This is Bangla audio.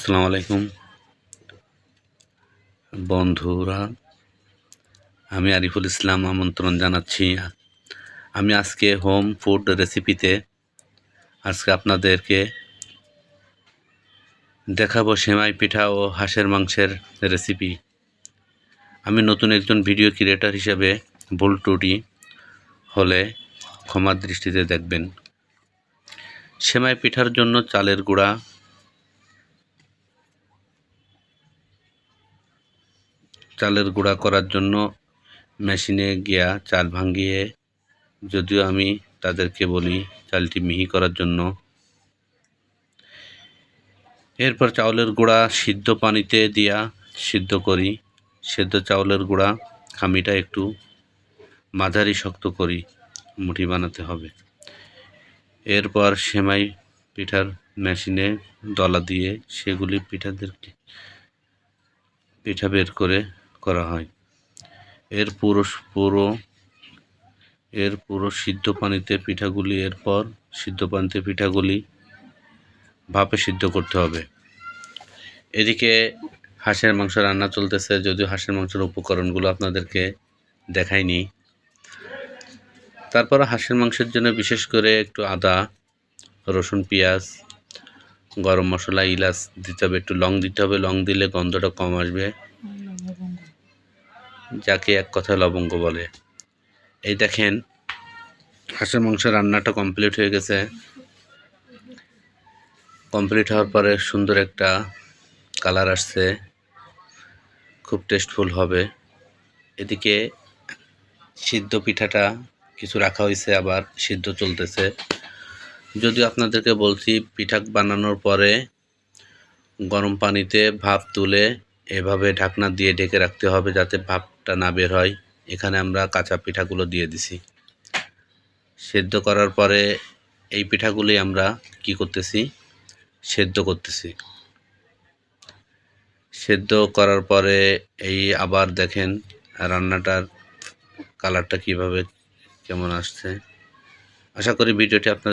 আসসালামু আলাইকুম বন্ধুরা, আমি আরিফুল ইসলাম আমন্ত্রণ জানাচ্ছি। আমি আজকে হোম ফুড রেসিপিতে আপনাদেরকে দেখাবো সেমাই পিঠা ও হাঁসের মাংসের রেসিপি। আমি নতুন একজন ভিডিও ক্রিয়েটর হিসেবে ভুল ত্রুটি হলে ক্ষমার দৃষ্টিতে দেখবেন। সেমাই পিঠার জন্য চালের গুঁড়া করার জন্য মেশিনে গিয়া চাল ভাঙিয়ে, যদিও আমি তাদেরকে বলি চালটি মিহি করার জন্য। এরপর চাউলের গুঁড়া সিদ্ধ পানিতে দিয়া সিদ্ধ করি। সেদ্ধ চাউলের গুঁড়া খামিটা একটু মাঝারি শক্ত করি, মুঠি বানাতে হবে। এরপর সেমাই পিঠার মেশিনে দলা দিয়ে সেগুলি পিঠা বের করা হয়। এর পুরো সিদ্ধ পানিতে পিঠাগুলি ভাপে সিদ্ধ করতে হবে। এদিকে হাঁসের মাংস রান্না চলতেছে, যদিও হাঁসের মাংসের উপকরণগুলো আপনাদেরকে দেখাইনি। তারপর হাঁসের মাংসের জন্য বিশেষ করে একটু আদা, রসুন, পেঁয়াজ, গরম মশলা, ইলাচ দিতে হবে, একটু লং দিতে হবে। লং দিলে গন্ধটা কম আসবে, যাকে এক কথায় লবঙ্গ বলে। এই দেখেন, হাঁসের মাংস রান্নাটা কমপ্লিট হয়ে গেছে। কমপ্লিট হওয়ার পরে সুন্দর একটা কালার আসছে, খুব টেস্টফুল হবে। এদিকে সিদ্ধ পিঠাটা কিছু রাখা হয়েছে, আবার সিদ্ধ চলতেছে। যদিও আপনাদেরকে বলছি পিঠা বানানোর পরে গরম পানিতে ভাপ তুলে এভাবে ঢাকনা দিয়ে ঢেকে রাখতে হবে, যাতে ভাপটা না বের হয়। এখানে আমরা কাঁচা পিঠাগুলো দিয়ে দিছি। সেদ্ধ করার পরে এই পিঠাগুলি আমরা কি করতেছি, সেদ্ধ করতেছি। সেদ্ধ করার পরে এই আবার দেখেন রান্নাটার কালারটা কেমন আসছে। আশা করি ভিডিওটি আপনার